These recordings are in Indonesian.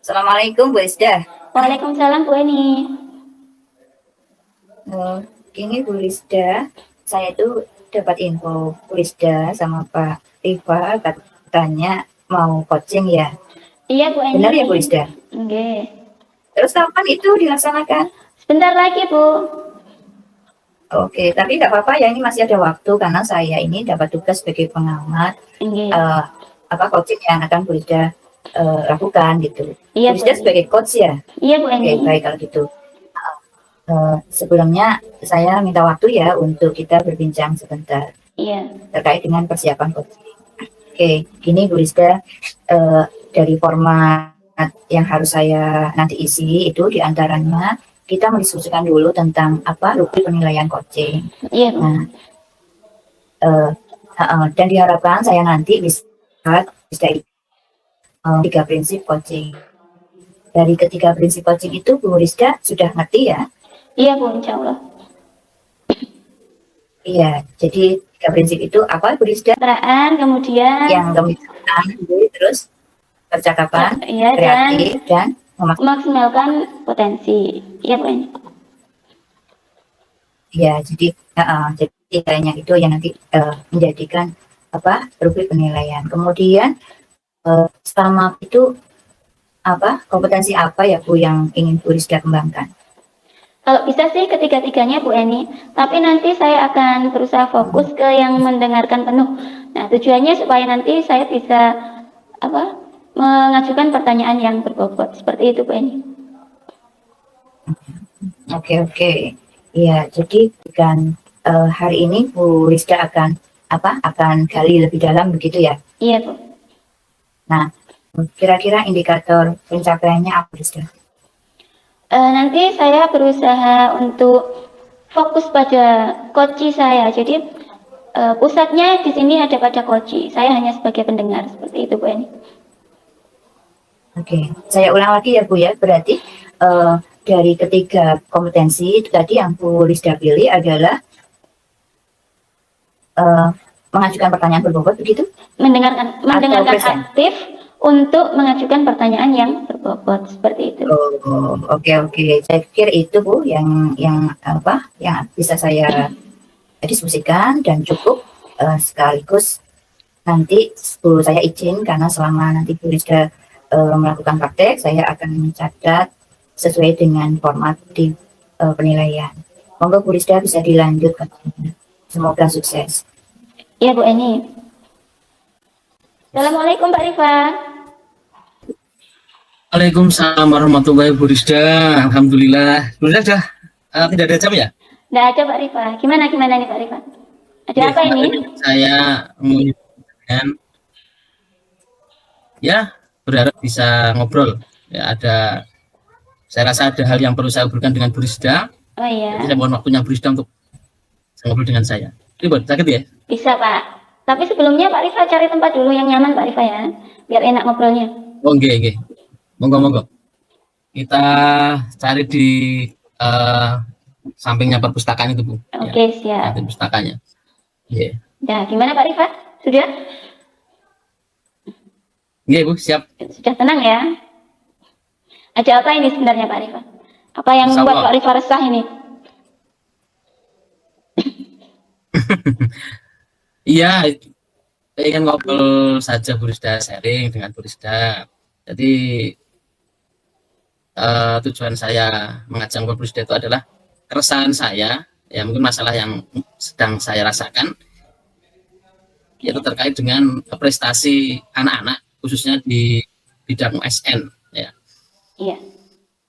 Assalamualaikum Bu Isda. Waalaikumsalam Bu Eni. Gini Bu Isda, saya itu dapat info Bu Isda sama Pak Rifa katanya mau coaching ya. Iya Bu Eni. Benar ya Bu Isda? Nggih. Terus kapan itu dilaksanakan? Sebentar lagi Bu. Oke, tapi nggak apa-apa ya, ini masih ada waktu karena saya ini dapat tugas sebagai pengamat Nggih. coaching yang akan Bu Isda lakukan gitu. Iya Bu Bu Isda Eni. sebagai coach ya? Iya Bu Eni. Oke, baik kalau gitu. Sebelumnya saya minta waktu ya untuk kita berbincang sebentar Iya. terkait dengan persiapan coaching. Oke, gini Bu Rizda, dari format yang harus saya nanti isi itu diantaranya kita mendiskusikan dulu tentang apa rubrik penilaian coaching. Iya Bu. Nah, dan diharapkan saya nanti bisa tiga prinsip coaching. Dari ketiga prinsip coaching itu Bu Rizda sudah ngerti ya? Iya Bu, insya Allah. Iya, jadi tiga prinsip itu apa Bu Rizda? Perasaan, kemudian Yang kemitraan, terus percakapan, iya, kreatif, dan memaksimalkan potensi. Iya Bu Eni. ya, jadi kayaknya itu yang nanti menjadikan apa rubrik penilaian. Kemudian selama itu apa kompetensi apa ya Bu yang ingin Bu Rizda kembangkan? Kalau bisa sih ketiga-tiganya Bu Eni, tapi nanti saya akan berusaha fokus ke yang mendengarkan penuh. Nah, tujuannya supaya nanti saya bisa mengajukan pertanyaan yang berbobot. Seperti itu Bu Eni. Oke. Ya, jadi kan hari ini Bu Rizda akan gali lebih dalam begitu ya? Iya Bu. Nah, kira-kira indikator pencapaiannya apa Rizda? Nanti saya berusaha untuk fokus pada koci saya. Jadi pusatnya di sini ada pada koci. Saya hanya sebagai pendengar. Seperti itu Bu Eni. Oke, saya ulang lagi ya Bu ya. Berarti dari ketiga kompetensi tadi yang Bu Rizda pilih adalah mengajukan pertanyaan berbobot begitu? Mendengarkan aktif untuk mengajukan pertanyaan yang berbobot seperti itu. Oke. Saya pikir itu Bu yang bisa saya diskusikan dan cukup sekaligus nanti saya izin karena selama nanti Bu Rizda melakukan praktek saya akan mencatat sesuai dengan format di penilaian. Monggo Bu Rizda bisa dilanjutkan. Semoga sukses. Iya Bu Eni. Assalamualaikum Pak Rifa. Waalaikumsalam warahmatullahi wabarakatuh. Alhamdulillah. Sudah tidak ada jam ya? Tidak ada Pak Rifa. Gimana nih Pak Rifa? Ada apa ini? Saya menginginkan ya berharap bisa ngobrol. Ya saya rasa ada hal yang perlu saya obrolkan dengan Bu Rizda. Oh iya. Jadi saya mohon waktunya Bu Rizda untuk ngobrol dengan saya. Ribet, sakit ya? Bisa Pak. Tapi sebelumnya Pak Rifa cari tempat dulu yang nyaman Pak Rifa ya, biar enak ngobrolnya. Oh nggih. Monggo. Kita cari di sampingnya perpustakaan itu Bu. Oke, siap. Samping pustakanya. Yeah. Nah, gimana Pak Rifa? Sudah? Iya Bu, siap. Sudah tenang ya? Ada apa ini sebenarnya Pak Rifa? Apa yang membuat Pak Rifa resah ini? Iya, saya ingin ngobrol saja Bu Rizda, sharing dengan Bu Rizda. Jadi tujuan saya mengajak Bu Rizda itu adalah keresahan saya, ya mungkin masalah yang sedang saya rasakan, yaitu terkait dengan prestasi anak-anak, khususnya di bidang SN. Ya. Iya.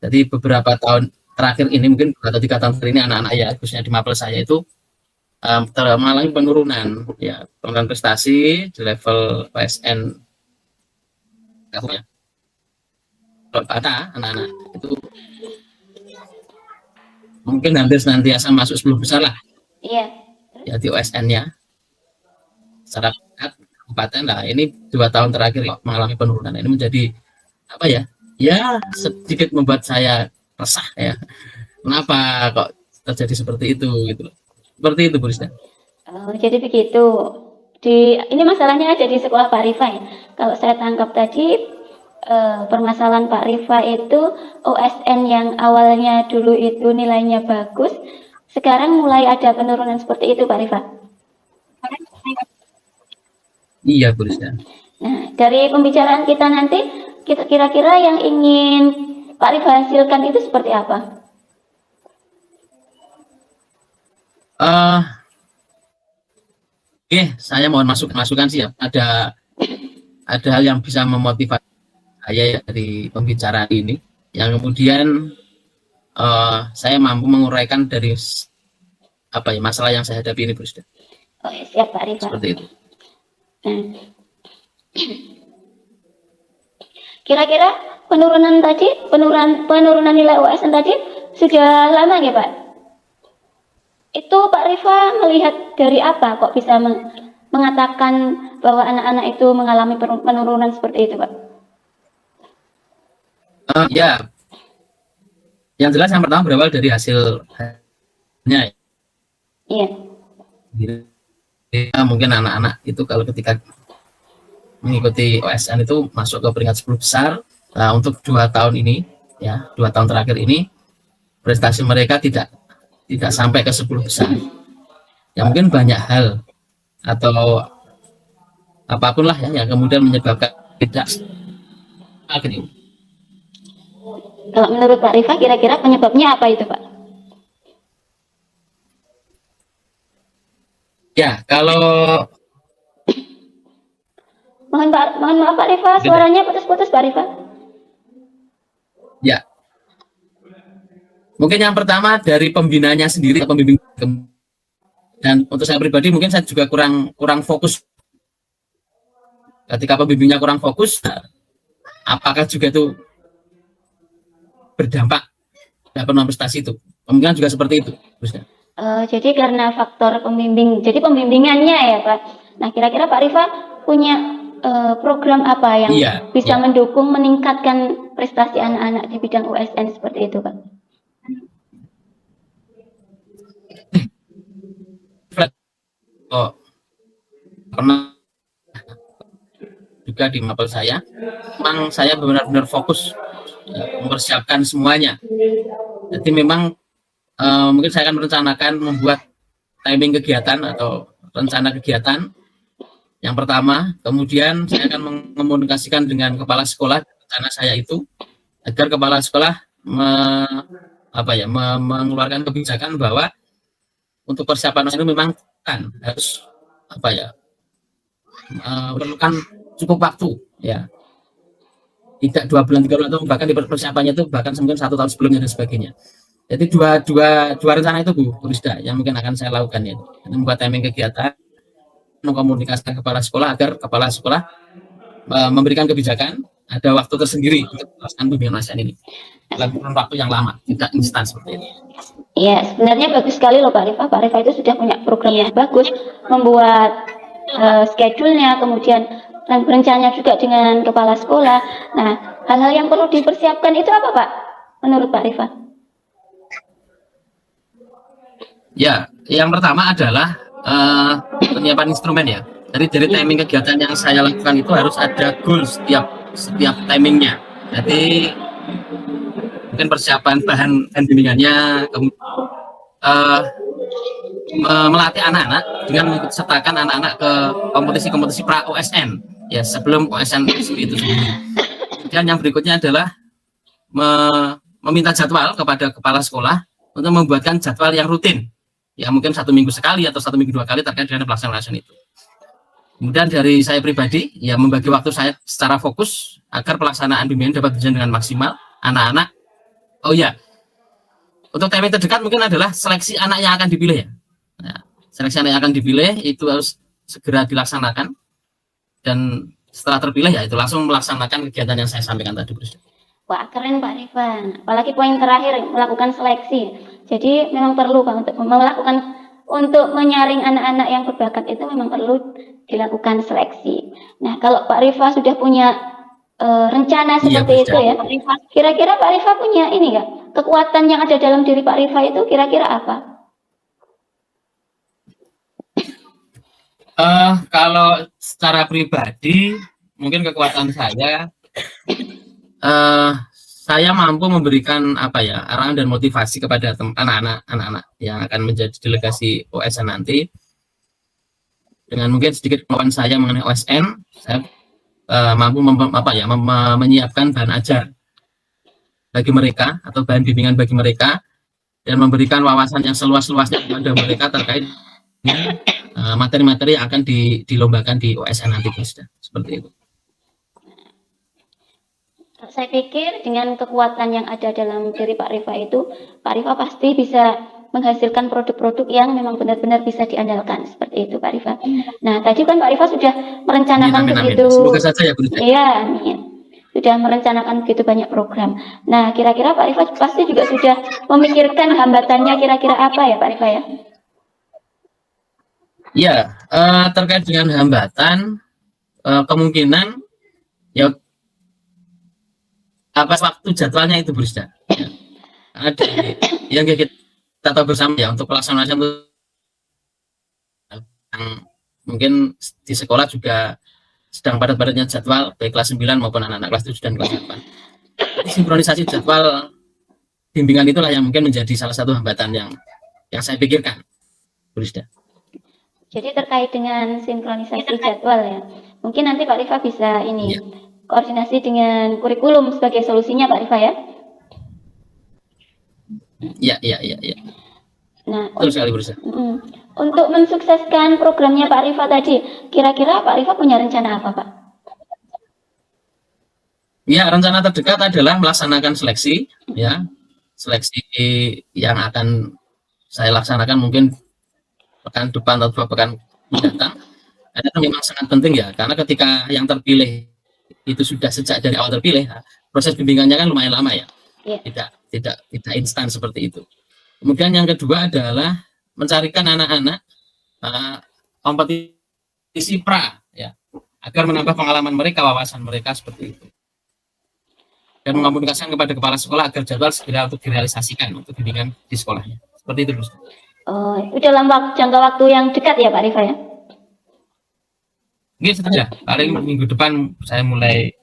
Jadi beberapa tahun terakhir ini, mungkin 2 atau 3 tahun terakhir ini anak-anak ya, khususnya di mapel saya itu mengalami penurunan prestasi di level PSN. Kalau anak-anak itu mungkin hampir senantiasa masuk 10 besar lah. Iya. Ya di OSN-nya secara kabupaten lah. Ini 2 tahun terakhir mengalami penurunan. Ini menjadi apa ya? Ya sedikit membuat saya resah ya. Kenapa kok terjadi seperti itu gitu? Seperti itu Bu Rizda. Jadi begitu. Ini masalahnya ada di sekolah Pak Rifa ya. Kalau saya tangkap tadi permasalahan Pak Rifa itu OSN yang awalnya dulu itu nilainya bagus, sekarang mulai ada penurunan seperti itu Pak Rifa. Iya, Bu Rizka. Nah, dari pembicaraan kita nanti, kira-kira yang ingin Pak Rifa hasilkan itu seperti apa? Oke, saya mohon masukan sih ya. Ada hal yang bisa memotivasi saya ya dari pembicaraan ini, yang kemudian saya mampu menguraikan dari apa ya masalah yang saya hadapi ini, Bu Rizka. Oh, ya, siap Pak Rifa. Seperti itu. Nah, kira-kira penurunan nilai OSN tadi sudah lama ya Pak? Itu Pak Rifa melihat dari apa kok bisa mengatakan bahwa anak-anak itu mengalami penurunan seperti itu Pak? Ya, yang jelas yang pertama berawal dari hasilnya. Iya. Mungkin anak-anak itu kalau ketika mengikuti OSN itu masuk ke peringkat 10 besar. Nah, untuk 2 tahun ini, ya 2 tahun terakhir ini prestasi mereka tidak sampai ke 10 besar. Ya mungkin banyak hal atau apapun lah ya yang kemudian menyebabkan tidak akhirnya. Kalau menurut Pak Rifa kira-kira penyebabnya apa itu Pak? Ya, kalau mohon maaf Pak Rifa, suaranya putus-putus Pak Rifa. Ya, mungkin yang pertama dari pembinanya sendiri, pembimbing. Dan untuk saya pribadi mungkin saya juga kurang fokus. Ketika pembimbingnya kurang fokus, apakah juga itu berdampak pada penurunan prestasi itu? Kemungkinan juga seperti itu. Jadi karena faktor pembimbing, jadi pembimbingannya ya Pak. Nah kira-kira Pak Rifa punya program apa yang bisa mendukung meningkatkan prestasi anak-anak di bidang USN seperti itu Pak? Pernah juga di mapel saya, memang saya benar-benar fokus mempersiapkan semuanya. Jadi memang mungkin saya akan merencanakan membuat timing kegiatan atau rencana kegiatan yang pertama, kemudian saya akan mengkomunikasikan dengan kepala sekolah rencana saya itu agar kepala sekolah mengeluarkan kebijakan bahwa untuk persiapan itu memang harus memerlukan cukup waktu ya, tidak 2 bulan 3 bulan atau bahkan di persiapannya itu bahkan mungkin 1 tahun sebelumnya dan sebagainya. Jadi dua rencana itu Bu Rizda yang mungkin akan saya lakukan ya, membuat timing kegiatan, mengkomunikasikan kepala sekolah agar kepala sekolah memberikan kebijakan ada waktu tersendiri untuk melaksanakan pembimbingan ASN ini dalam waktu yang lama, tidak instan seperti ini. Iya, sebenarnya bagus sekali loh Pak Rifa. Pak Rifa itu sudah punya program yang bagus, membuat schedule-nya, kemudian berencana juga dengan kepala sekolah. Nah, hal-hal yang perlu dipersiapkan itu apa Pak, menurut Pak Rifa? Ya, yang pertama adalah penyiapan instrumen ya. Dari timing kegiatan yang saya lakukan itu harus ada goal setiap timingnya. Jadi mungkin persiapan bahan bimbingannya, melatih anak-anak dengan mengikutsertakan anak-anak ke kompetisi-kompetisi pra OSN ya sebelum OSN itu sendiri. Kemudian yang berikutnya adalah meminta jadwal kepada kepala sekolah untuk membuatkan jadwal yang rutin ya, mungkin 1 minggu sekali atau 1 minggu 2 kali terkait dengan pelaksanaan ASN itu. Kemudian dari saya pribadi ya membagi waktu saya secara fokus agar pelaksanaan bimbingan dapat berjalan dengan maksimal anak-anak. Oh ya, untuk timing terdekat mungkin adalah seleksi anak yang akan dipilih ya. Nah, seleksi anak yang akan dipilih itu harus segera dilaksanakan, dan setelah terpilih ya itu langsung melaksanakan kegiatan yang saya sampaikan tadi. Wah keren Pak Rifan, apalagi poin terakhir melakukan seleksi. Jadi memang perlu Pak untuk menyaring anak-anak yang berbakat itu memang perlu dilakukan seleksi. Nah kalau Pak Rifa sudah punya rencana seperti itu ya, kira-kira Pak Rifa punya ini enggak, kekuatan yang ada dalam diri Pak Rifa itu kira-kira apa? Kalau secara pribadi mungkin kekuatan saya saya mampu memberikan apa ya, arahan dan motivasi kepada anak-anak yang akan menjadi delegasi OSN nanti. Dengan mungkin sedikit pengetahuan saya mengenai OSN, saya mampu menyiapkan bahan ajar bagi mereka atau bahan bimbingan bagi mereka, dan memberikan wawasan yang seluas-luasnya kepada mereka terkait dengan materi-materi yang akan dilombakan di OSN nanti, seperti itu. Saya pikir dengan kekuatan yang ada dalam diri Pak Rifa itu, Pak Rifa pasti bisa menghasilkan produk-produk yang memang benar-benar bisa diandalkan, seperti itu Pak Rifa. Nah, tadi kan Pak Rifa sudah merencanakan begitu. Semoga saja ya, Bu. Iya, amin. Sudah merencanakan begitu banyak program. Nah, kira-kira Pak Rifa pasti juga sudah memikirkan hambatannya kira-kira apa ya Pak Rifa ya? Ya, terkait dengan hambatan, kemungkinan ya apa waktu jadwalnya itu, Bu Rizda. Ya. Ada yang kita tahu bersama ya, untuk pelaksanaan yang mungkin di sekolah juga sedang padat-padatnya jadwal, baik kelas 9 maupun anak-anak kelas 7 dan kelas 8. Sinkronisasi jadwal bimbingan itulah yang mungkin menjadi salah satu hambatan yang saya pikirkan, Bu Rizda. Jadi terkait dengan sinkronisasi jadwal ya, mungkin nanti Pak Rifa bisa ini koordinasi dengan kurikulum sebagai solusinya Pak Rifa ya. Iya. Nah, betul sekali, Bu Rizda. Untuk mensukseskan programnya Pak Rifa tadi, kira-kira Pak Rifa punya rencana apa Pak? Ya, rencana terdekat adalah melaksanakan seleksi, ya, seleksi yang akan saya laksanakan mungkin pekan depan atau 2 pekan mendatang. Itu memang sangat penting ya, karena ketika yang terpilih itu sudah sejak dari awal terpilih, proses bimbingannya kan lumayan lama ya, tidak instan seperti itu. Kemudian yang kedua adalah mencarikan anak-anak kompetisi pra, ya, agar menambah pengalaman mereka, wawasan mereka seperti itu, dan mengomunikasikan kepada kepala sekolah agar jadwal segera untuk direalisasikan untuk bimbingan di sekolahnya, seperti itu, Bu. Oh, itu dalam jangka waktu yang dekat ya Pak Rifa ya? Ini saja, paling minggu depan saya mulai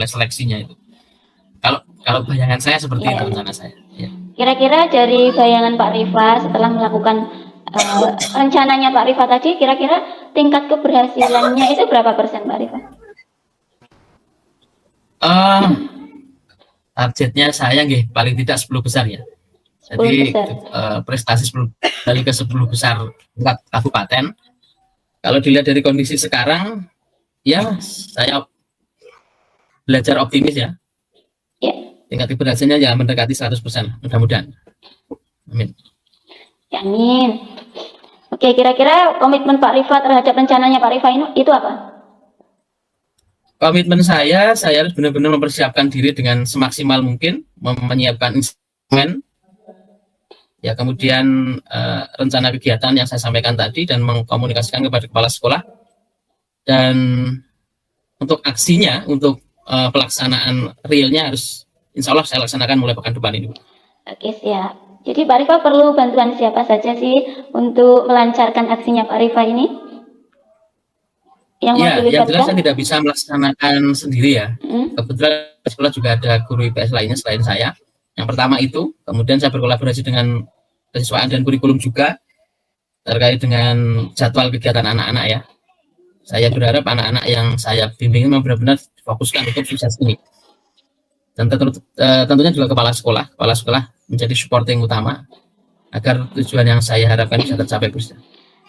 seleksinya itu. Kalau bayangan saya seperti itu, rencana saya. Ya. Kira-kira dari bayangan Pak Rifa setelah melakukan rencananya Pak Rifa tadi, kira-kira tingkat keberhasilannya itu berapa persen Pak Rifa? Targetnya saya paling tidak 10 besar ya. Jadi prestasi 10 kali ke 10 besar tingkat kabupaten. Kalau dilihat dari kondisi sekarang, ya saya belajar optimis ya. Tingkat keberhasilannya ya mendekati 100%, mudah-mudahan. Amin. Ya, amin. Oke, kira-kira komitmen Pak Rifa terhadap rencananya Pak Rifa ini itu apa? Komitmen saya harus benar-benar mempersiapkan diri dengan semaksimal mungkin, menyiapkan instrumen, ya, kemudian rencana kegiatan yang saya sampaikan tadi dan mengkomunikasikan kepada kepala sekolah, dan untuk aksinya, untuk pelaksanaan realnya harus insya Allah saya laksanakan mulai pekan depan ini. Oke, siap. Jadi Pak Rifa perlu bantuan siapa saja sih untuk melancarkan aksinya Pak Rifa ini? Yang jelas saya tidak bisa melaksanakan sendiri ya. Kebetulan sekolah juga ada guru IPS lainnya selain saya. Yang pertama itu, kemudian saya berkolaborasi dengan kesiswaan dan kurikulum juga terkait dengan jadwal kegiatan anak-anak ya. Saya berharap anak-anak yang saya bimbing benar-benar fokuskan untuk sukses ini. Dan tentunya juga kepala sekolah menjadi supporting utama agar tujuan yang saya harapkan bisa tercapai, Bu.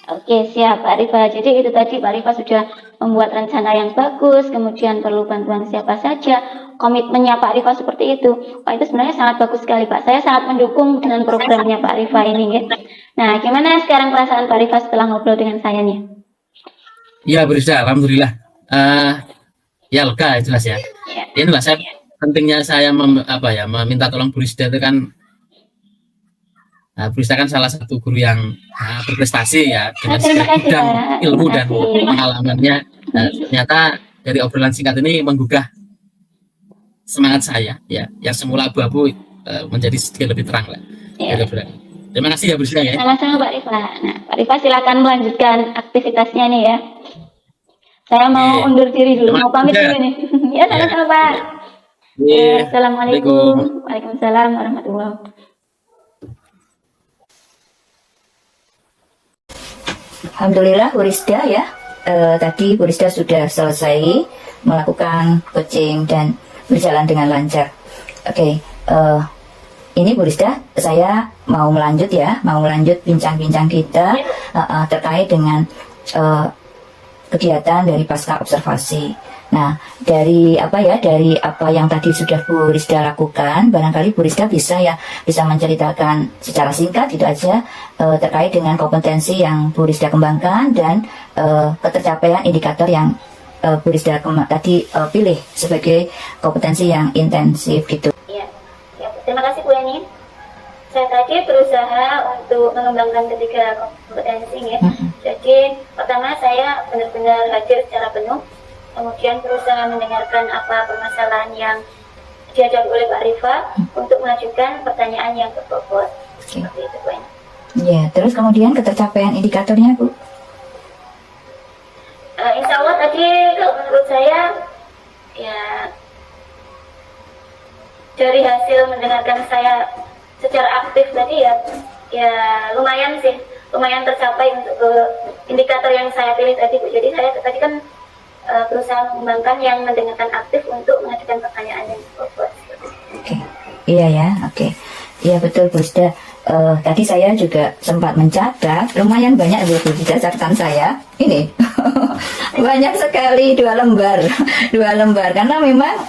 Oke, siap Pak Rifa. Jadi itu tadi Pak Rifa sudah membuat rencana yang bagus, kemudian perlu bantuan siapa saja, komitmennya Pak Rifa seperti itu. Wah, itu sebenarnya sangat bagus sekali Pak. Saya sangat mendukung dengan programnya Pak Rifa ini ya. Nah, gimana sekarang perasaan Pak Rifa setelah ngobrol dengan saya nih? Ya, Bu Rizda, alhamdulillah. Ya lega jelas ya. Inilah saya pentingnya saya meminta tolong Bu Rizda itu kan. Bu Rizda kan salah satu guru yang berprestasi ya dengan segala bidang ilmu dan pengalamannya. Ternyata dari obrolan singkat ini menggugah semangat saya ya, yang semula abu-abu menjadi sedikit lebih terang lah. Ya. Terima kasih ya Bu Rizda ya. Sama-sama Pak Rifa. Nah, Pak Rifa silakan melanjutkan aktivitasnya nih ya. Saya mau undur diri dulu, mau pamit dulu nih. Ya, sama-sama Pak. Iya. Assalamualaikum. Waalaikumsalam warahmatullahi wabarakatuh. Alhamdulillah Bu Rizda ya. Tadi Bu Rizda sudah selesai melakukan coaching dan berjalan dengan lancar. Oke, ini Bu Rizda, saya mau melanjut bincang-bincang kita terkait dengan kegiatan dari pasca observasi. Nah, dari apa yang tadi sudah Bu Rizda lakukan, barangkali Bu Rizda bisa menceritakan secara singkat itu aja terkait dengan kompetensi yang Bu Rizda kembangkan dan ketercapaian indikator yang Bu Rizda tadi pilih sebagai kompetensi yang intensif gitu. Iya. Ya, terima kasih Bu Eni. Saya tadi berusaha untuk mengembangkan ketiga kompetensi ya. Jadi pertama saya benar-benar hadir secara penuh. Kemudian berusaha mendengarkan apa permasalahan yang dihadapi oleh Pak Rifa untuk mengajukan pertanyaan yang berbobot. Seperti itu, Bu. Ya, terus kemudian ketercapaian indikatornya, Bu? Insya Allah tadi kalau menurut saya ya dari hasil mendengarkan saya secara aktif tadi ya lumayan tercapai untuk indikator yang saya pilih tadi, Bu. Jadi saya tadi kan berusaha mengembangkan yang mendengarkan aktif untuk mengajukan pertanyaan yang bobot. Oke, iya ya, oke. Iya betul Bu Rizda. Tadi saya juga sempat mencatat, lumayan banyak Bu Rizda catatan saya. Ini banyak sekali 2 lembar, 2 lembar karena memang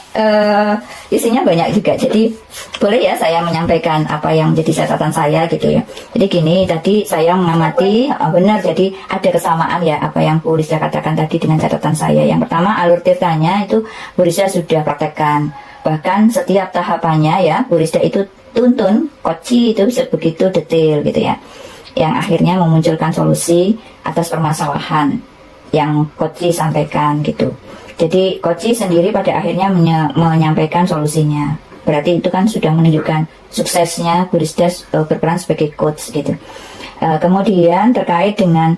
isinya banyak juga. Jadi boleh ya saya menyampaikan apa yang jadi catatan saya gitu ya. Jadi gini, tadi saya mengamati benar, jadi ada kesamaan ya apa yang Bu Rizda katakan tadi dengan catatan saya. Yang pertama, alur tirtanya itu Bu Rizda sudah praktekkan. Bahkan setiap tahapannya ya Bu Rizda itu tuntun koci itu sebegitu detail gitu ya, yang akhirnya memunculkan solusi atas permasalahan yang koci sampaikan gitu. Jadi koci sendiri pada akhirnya menyampaikan solusinya. Berarti itu kan sudah menunjukkan suksesnya Bu Rizda berperan sebagai coach gitu. Kemudian terkait dengan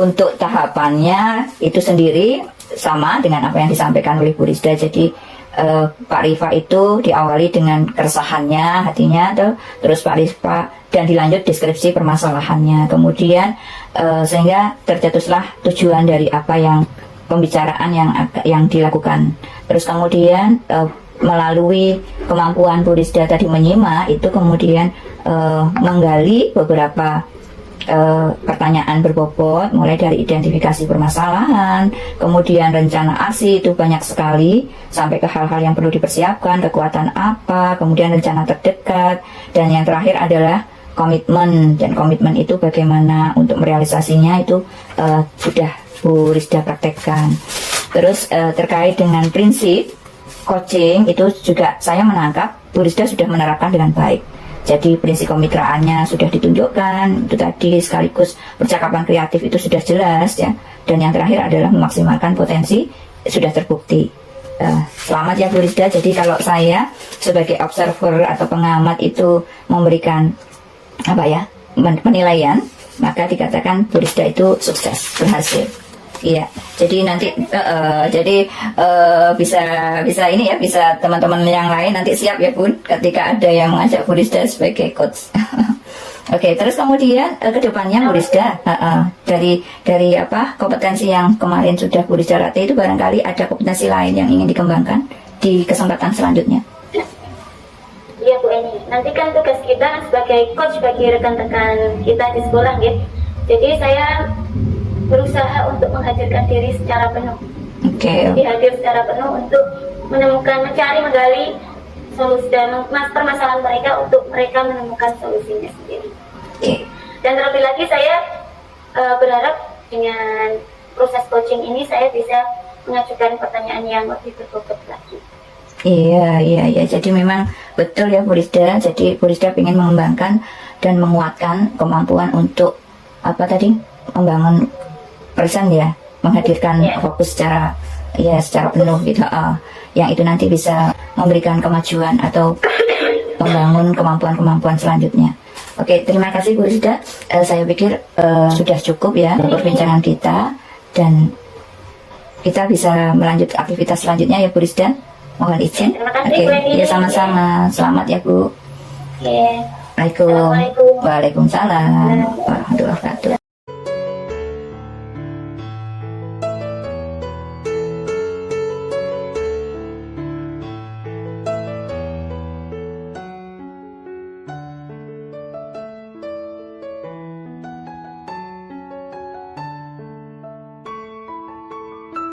untuk tahapannya itu sendiri sama dengan apa yang disampaikan oleh Bu Rizda. Jadi Pak Rifa itu diawali dengan keresahannya, hatinya, terus Pak Rifa dan dilanjut deskripsi permasalahannya. Kemudian sehingga tercetuslah tujuan dari apa yang pembicaraan yang dilakukan. Terus kemudian melalui kemampuan Bu Rizda tadi menyimak itu kemudian menggali beberapa pertanyaan berbobot, mulai dari identifikasi permasalahan, kemudian rencana aksi itu banyak sekali, sampai ke hal-hal yang perlu dipersiapkan, kekuatan apa, kemudian rencana terdekat, dan yang terakhir adalah komitmen. Dan komitmen itu bagaimana untuk merealisasinya itu sudah Bu Rizda praktekkan. Terus terkait dengan prinsip coaching itu juga saya menangkap Bu Rizda sudah menerapkan dengan baik. Jadi prinsip kemitraannya sudah ditunjukkan, itu tadi, sekaligus percakapan kreatif itu sudah jelas ya. Dan yang terakhir adalah memaksimalkan potensi, sudah terbukti. Selamat ya Bu Rizda. Jadi kalau saya sebagai observer atau pengamat itu memberikan penilaian, maka dikatakan Bu Rizda itu sukses, berhasil. Iya, jadi nanti bisa teman-teman yang lain nanti siap ya Bun, ketika ada yang mengajak Bu Rizda sebagai coach. Oke, terus kemudian kedepannya Bu Rizda dari apa kompetensi yang kemarin sudah Bu Rizda latih itu barangkali ada kompetensi lain yang ingin dikembangkan di kesempatan selanjutnya. Iya Bu Eni, nanti kan tugas kita sebagai coach bagi rekan-rekan kita di sekolah ya. Jadi saya berusaha untuk menghadirkan diri secara penuh. Jadi hadir secara penuh untuk menggali solusi dan permasalahan mereka untuk mereka menemukan solusinya sendiri. Dan terlebih lagi saya berharap dengan proses coaching ini saya bisa mengajukan pertanyaan yang lebih berbobot lagi. Iya. Jadi memang betul ya Bu Rizda. Jadi Bu Rizda ingin mengembangkan dan menguatkan kemampuan untuk membangun person ya, menghadirkan fokus secara penuh gitu. Yang itu nanti bisa memberikan kemajuan atau membangun kemampuan-kemampuan selanjutnya. Oke, terima kasih Bu Rizda. Saya pikir sudah cukup ya perbincangan kita, dan kita bisa melanjut aktivitas selanjutnya ya Bu Rizda. Mohon izin. Terima kasih, Oke, Bu Eni. ya sama-sama. Selamat ya Bu. Oke. Assalamualaikum. Assalamualaikum. Waalaikumsalam.